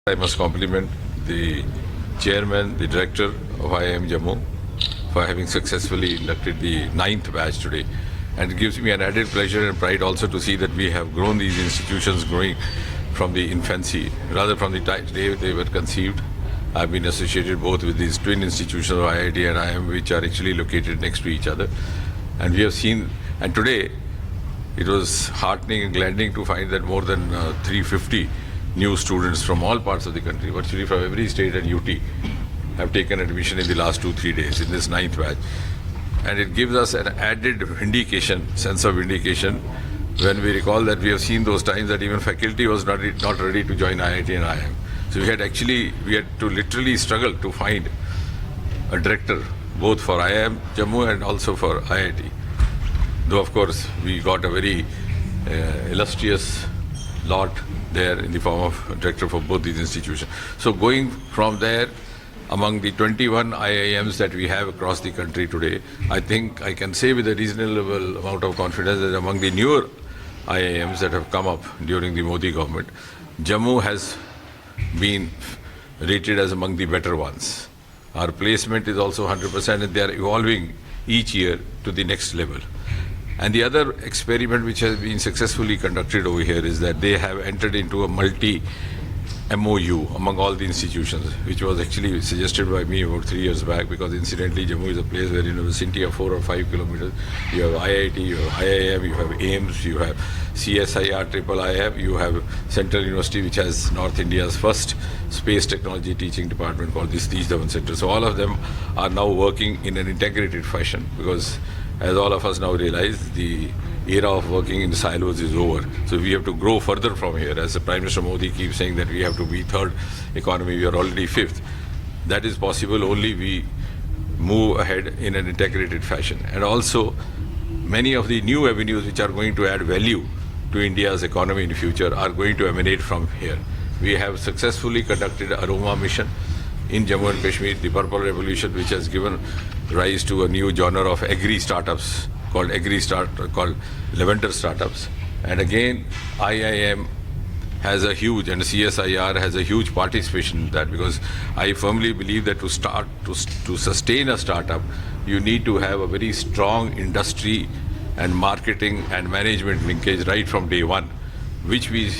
I must compliment the chairman, the director of IIM Jammu for having successfully inducted the 9th batch today. And it gives me an added pleasure and pride also to see that we have grown these institutions growing from the infancy, rather from the day they were conceived. I've been associated both with these twin institutions of IIT and IIM, which are actually located next to each other. And we have seen, and today it was heartening and gladdening to find that more than 350 new students from all parts of the country, virtually from every state and UT, have taken admission in the last 2-3 days in this 9th batch. And it gives us an added sense of vindication, when we recall that we have seen those times that even faculty was not ready to join IIT and IIM. So we had to literally struggle to find a director, both for IIM Jammu and also for IIT. Though of course we got a very illustrious lot there in the form of a director for both these institutions. So going from there, among the 21 IIMs that we have across the country today, I think I can say with a reasonable amount of confidence that among the newer IIMs that have come up during the Modi government, Jammu has been rated as among the better ones. Our placement is also 100% and they are evolving each year to the next level. And the other experiment which has been successfully conducted over here is that they have entered into a multi-MOU among all the institutions, which was actually suggested by me about 3 years back, because incidentally Jammu is a place where in a vicinity of 4 or 5 kilometers, you have IIT, you have IIM, you have AIMS, you have CSIR, IIIM, you have Central University, which has North India's first space technology teaching department called the Satish Dhawan Center. So all of them are now working in an integrated fashion, because as all of us now realize, the era of working in silos is over. So we have to grow further from here. As the Prime Minister Modi keeps saying that we have to be third economy, we are already fifth. That is possible only we move ahead in an integrated fashion. And also, many of the new avenues which are going to add value to India's economy in the future are going to emanate from here. We have successfully conducted Aroma mission in Jammu and Kashmir, the Purple Revolution, which has given rise to a new genre of agri-startups called Lavender startups. And again, IIM has a huge, and CSIR has a huge participation in that, because I firmly believe that to sustain a startup, you need to have a very strong industry and marketing and management linkage right from day one, which we